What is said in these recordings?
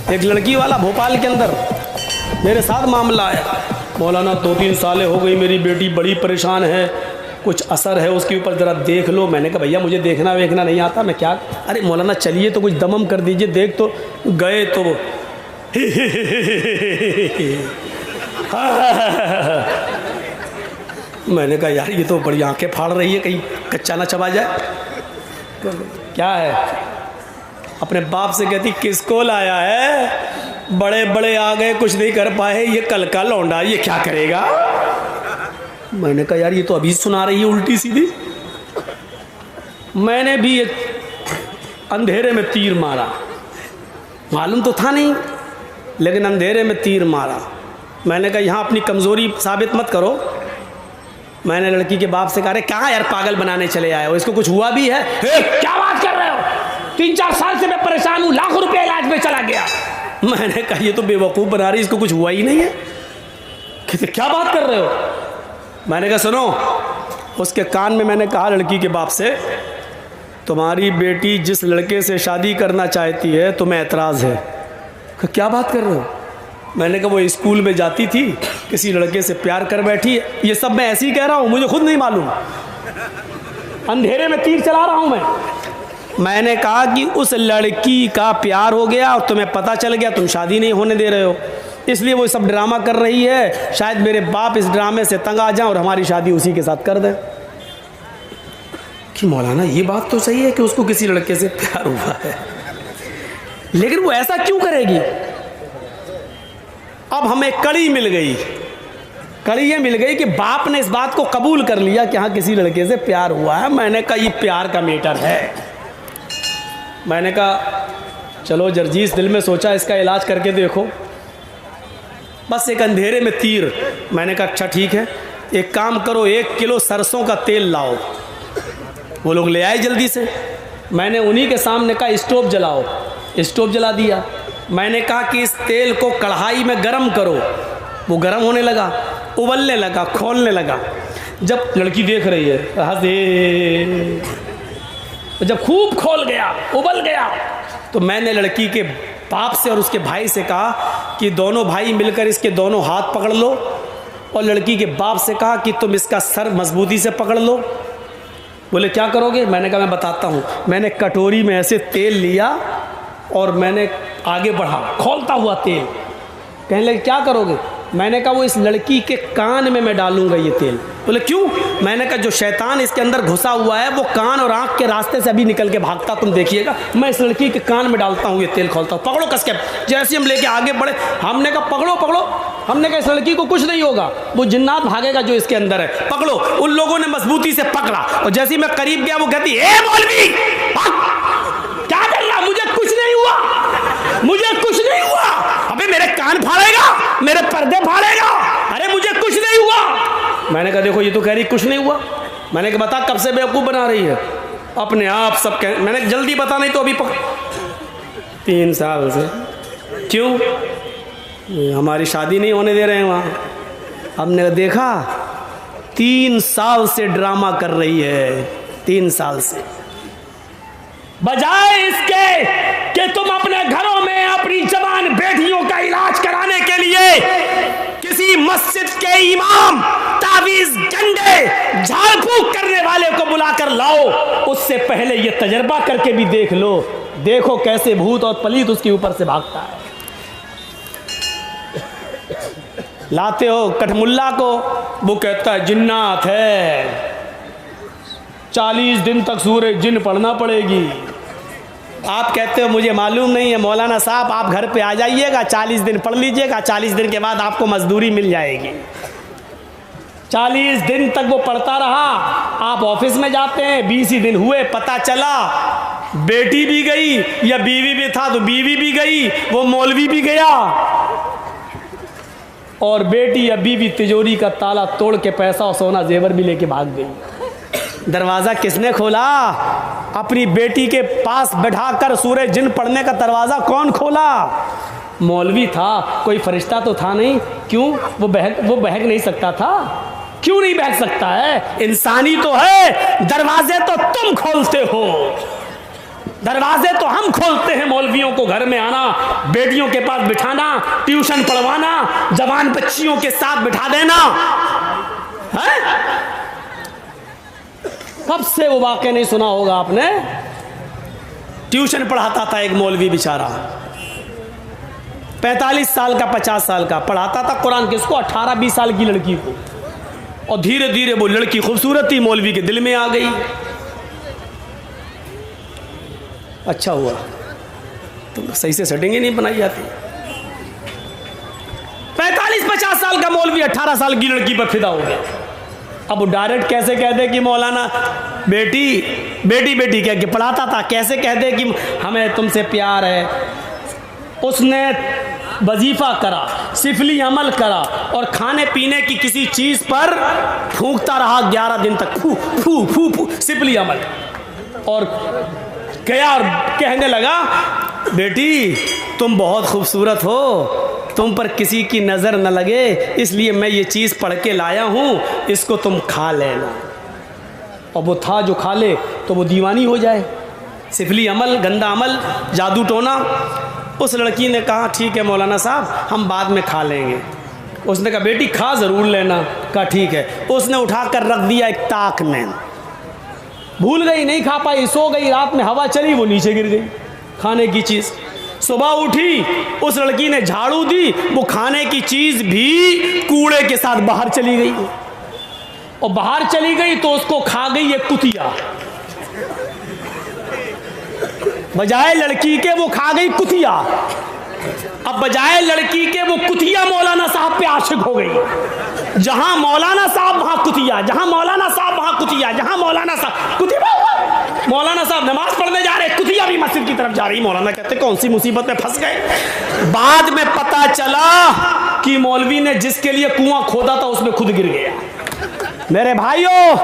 एक लड़की वाला भोपाल के अंदर मेरे साथ मामला आया, मौलाना 2-3 सालें हो गई मेरी बेटी बड़ी परेशान है, कुछ असर है उसके ऊपर, ज़रा देख लो। मैंने कहा भैया मुझे देखना वेखना नहीं आता, मैं क्या, अरे मौलाना चलिए तो कुछ दमम कर दीजिए, देख तो गए तो मैंने कहा यार ये तो बड़ी आंखें फाड़ रही है, कहीं कच्चा ना चबा जाए। क्या है, अपने बाप से कहती किसको लाया है, बड़े बड़े आ गए कुछ नहीं कर पाए, ये कल का लौंडा ये क्या करेगा। मैंने कहा यार ये तो अभी सुना रही है उल्टी सीधी। मैंने भी एक अंधेरे में तीर मारा, मालूम तो था नहीं लेकिन अंधेरे में तीर मारा। मैंने कहा यहाँ अपनी कमज़ोरी साबित मत करो। मैंने लड़की के बाप से कहा अरे कहाँ यार पागल बनाने चले आए हो, इसको कुछ हुआ भी है? क्या बात कर रहे हो, 3-4 साल से मैं परेशान हूँ, लाखों रुपया इलाज में चला गया। मैंने कहा ये तो बेवकूफ़ बना रही, इसको कुछ हुआ ही नहीं है। कहते क्या बात कर रहे हो। मैंने कहा सुनो, उसके कान में मैंने कहा लड़की के बाप से, तुम्हारी बेटी जिस लड़के से शादी करना चाहती है तुम्हें एतराज़ है। क्या बात कर रहे हो। मैंने कहा वो स्कूल में जाती थी, किसी लड़के से प्यार कर बैठी है। ये सब मैं ऐसे ही कह रहा हूँ, मुझे खुद नहीं मालूम, अंधेरे में तीर चला रहा हूँ मैं। मैंने कहा कि उस लड़की का प्यार हो गया और तुम्हें पता चल गया, तुम शादी नहीं होने दे रहे हो, इसलिए वो सब ड्रामा कर रही है, शायद मेरे बाप इस ड्रामे से तंग आ जाएं और हमारी शादी उसी के साथ कर दें। कि मौलाना ये बात तो सही है कि उसको किसी लड़के से प्यार हुआ है, लेकिन वो ऐसा क्यों करेगी। अब हमें कड़ी मिल गई, कड़ी ये मिल गई कि बाप ने इस बात को कबूल कर लिया कि हाँ किसी लड़के से प्यार हुआ है। मैंने कहा ये प्यार का मैटर है। मैंने कहा चलो जर्जीस दिल में सोचा इसका इलाज करके देखो, बस एक अंधेरे में तीर। मैंने कहा अच्छा ठीक है, एक काम करो 1 किलो सरसों का तेल लाओ। वो लोग ले आए जल्दी से। मैंने उन्हीं के सामने कहा स्टोव जलाओ, स्टोव जला दिया। मैंने कहा कि इस तेल को कढ़ाई में गरम करो। वो गरम होने लगा, उबलने लगा, खोलने लगा। जब लड़की देख रही है हंसे, जब खूब खोल गया, उबल गया, तो मैंने लड़की के बाप से और उसके भाई से कहा कि दोनों भाई मिलकर इसके दोनों हाथ पकड़ लो, और लड़की के बाप से कहा कि तुम इसका सर मजबूती से पकड़ लो। बोले क्या करोगे। मैंने कहा मैं बताता हूँ। मैंने कटोरी में ऐसे तेल लिया और मैंने आगे बढ़ा, खोलता हुआ तेल। कहने लगे क्या करोगे। मैंने कहा वो इस लड़की के कान में मैं डालूंगा ये तेल। बोले क्यों। मैंने कहा जो शैतान इसके अंदर घुसा हुआ है वो कान और आंख के रास्ते से अभी निकल के भागता, तुम देखिएगा। मैं इस लड़की के कान में डालता हूँ ये तेल, खोलता हूँ, पकड़ो कस के। जैसे हम लेके आगे बढ़े, हमने कहा पकड़ो पकड़ो। हमने कहा इस लड़की को कुछ नहीं होगा, वो जिन्नात भागेगा जो इसके अंदर है, पकड़ो। उन लोगों ने मजबूती से पकड़ा और जैसे ही मैं करीब गया वो कहती ए मौलवी क्या कर रहा, मुझे कुछ नहीं हुआ, मुझे कुछ नहीं हुआ। अबे मेरे कान फाड़ेगा, मेरे पर्दे फाड़ेगा, अरे मुझे कुछ नहीं हुआ। मैंने कहा देखो ये तो कह रही कुछ नहीं हुआ। मैंने कहा बता कब से बेवकूफ़ बना रही है, अपने आप सब कह। मैंने जल्दी बता नहीं तो अभी 3 साल से। क्यों, हमारी शादी नहीं होने दे रहे हैं वहाँ। हमने देखा 3 साल से ड्रामा कर रही है, 3 साल से। बजाय इसके कि तुम अपने घरों में अपनी जवान बेटियों का इलाज कराने के लिए किसी मस्जिद के इमाम, तावीज़, डंडे, झाड़ फूक करने वाले को बुलाकर लाओ, उससे पहले ये तजर्बा करके भी देख लो, देखो कैसे भूत और पलीत उसके ऊपर से भागता है। लाते हो कठमुल्ला को, वो कहता है जिन्नात है, 40 दिन तक सूरज जिन पढ़ना पड़ेगी। आप कहते हो मुझे मालूम नहीं है। मौलाना साहब आप घर पे आ जाइएगा, 40 दिन पढ़ लीजिएगा, 40 दिन के बाद आपको मजदूरी मिल जाएगी। 40 दिन तक वो पढ़ता रहा, आप ऑफिस में जाते हैं, 20 ही दिन हुए, पता चला बेटी भी गई या बीवी भी था तो बीवी भी गई, वो मौलवी भी गया, और बेटी या बीवी तिजोरी का ताला तोड़ के पैसा और सोना जेवर भी लेके भाग गई। दरवाज़ा किसने खोला। अपनी बेटी के पास बैठाकर सूरज जिन पढ़ने का दरवाज़ा कौन खोला। मौलवी था, कोई फरिश्ता तो था नहीं। क्यों, वो बहक नहीं सकता था। क्यों नहीं बहक सकता है, इंसानी तो है, दरवाजे तो तुम खोलते हो। दरवाजे तो हम खोलते हैं मौलवियों को घर में आना, बेटियों के पास बिठाना, ट्यूशन पढ़वाना, जवान बच्चियों के साथ बिठा देना है? कब से वो वाक़या नहीं सुना होगा आपने? ट्यूशन पढ़ाता था एक मौलवी बेचारा, 45 साल का 50 साल का, पढ़ाता था कुरान किसको? 18-20 साल की लड़की को। और धीरे धीरे वो लड़की खूबसूरती मौलवी के दिल में आ गई। अच्छा हुआ, तुम सही से सेटिंग ही नहीं बनाई जाती। 45-50 साल का मौलवी 18 साल की लड़की पर फिदा हो गया। अब वो डायरेक्ट कैसे कह दे कि मौलाना बेटी बेटी बेटी कह के पढ़ाता था, कैसे कह दे कि हमें तुमसे प्यार है? उसने वजीफा करा, सिफली अमल करा और खाने पीने की किसी चीज़ पर फूंकता रहा 11 दिन तक, फू फू फू फू सिफली अमल। और गया और कहने लगा, बेटी तुम बहुत खूबसूरत हो, तुम पर किसी की नज़र न लगे, इसलिए मैं ये चीज़ पढ़ के लाया हूँ, इसको तुम खा लेना। और वो था जो खा ले तो वो दीवानी हो जाए। सिफली अमल, गंदा अमल, जादू टोना। उस लड़की ने कहा ठीक है मौलाना साहब, हम बाद में खा लेंगे। उसने कहा बेटी खा ज़रूर लेना। कहा ठीक है। उसने उठाकर रख दिया एक ताक में, भूल गई, नहीं खा पाई, सो गई। रात में हवा चली, वो नीचे गिर गई खाने की चीज़। सुबह उठी, उस लड़की ने झाड़ू दी, वो खाने की चीज़ भी कूड़े के साथ बाहर चली गई। और बाहर चली गई तो उसको खा गई एक कुतिया। बजाय लड़की के वो खा गई कुतिया। अब बजाय लड़की के वो कुतिया मौलाना साहब पे आशिक हो गई। जहां मौलाना साहब वहां कुतिया, जहां मौलाना साहब वहां कुतिया, जहां मौलाना साहब कुतिया। मौलाना साहब नमाज पढ़ने जा रहे, कुतिया भी मस्जिद की तरफ जा रही। मौलाना कहते कौन सी मुसीबत में फंस गए। बाद में पता चला कि मौलवी ने जिसके लिए कुआं खोदा था उसमें खुद गिर गया। मेरे भाइयों,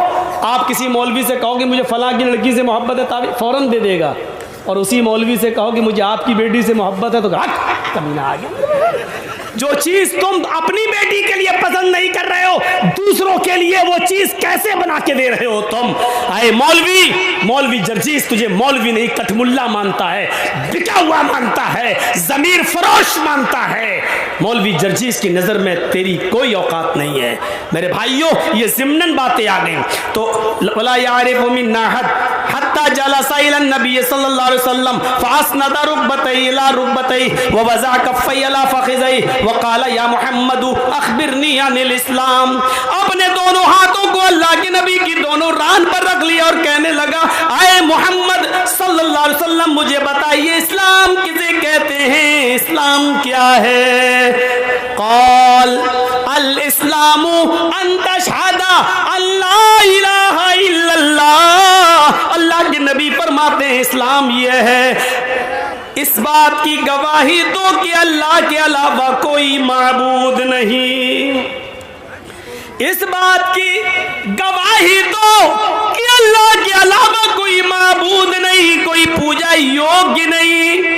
आप किसी मौलवी से कहो कि मुझे फलां की लड़की से मोहब्बत है, फौरन दे देगा। और उसी मौलवी से कहो कि मुझे आपकी बेटी से मोहब्बत है तो कमीना आ गया। जो चीज तुम अपनी बेटी के लिए पसंद नहीं कर रहे हो, दूसरों के लिए वो चीज कैसे बना के दे रहे हो तुम? आए मौलवी जर्जीस तुझे मौलवी नहीं कठमुल्ला मानता है, बिका हुआ मानता है, जमीर फरोश मानता है। मौलवी जर्जीस की नजर में तेरी कोई औकात नहीं है। मेरे भाइयों, ये ज़िम्नन बातें आ गई। तो वला यारिफु मिन्ना हत्ता जलसा इला नबी सल्लल्लाहु अलैहि वसल्लम फासनदा रुकबतई इला रुकबतई व वज़ा कफ़ई इला फ़ख़िज़ई वक़ाला या मुहम्मद अख़बिरनी अनिल इस्लाम। अपने दोनों हाथों को अल्लाह के नबी की दोनों रान पर रख लिया और कहने लगा, आए मोहम्मद सल्लल्लाहु अलैहि वसल्लम मुझे बताइए इस्लाम किसे कहते हैं, इस्लाम क्या है? क़ाल अल इस्लामु अन तशहदा अल्ला इलाहा इल्लल्लाह। अल्लाह के नबी फरमाते हैं इस्लाम यह है, इस बात की गवाही दो कि अल्लाह के अलावा कोई माबूद नहीं। इस बात की गवाही दो कि अल्लाह के अलावा कोई माबूद नहीं, कोई पूजा योग्य नहीं।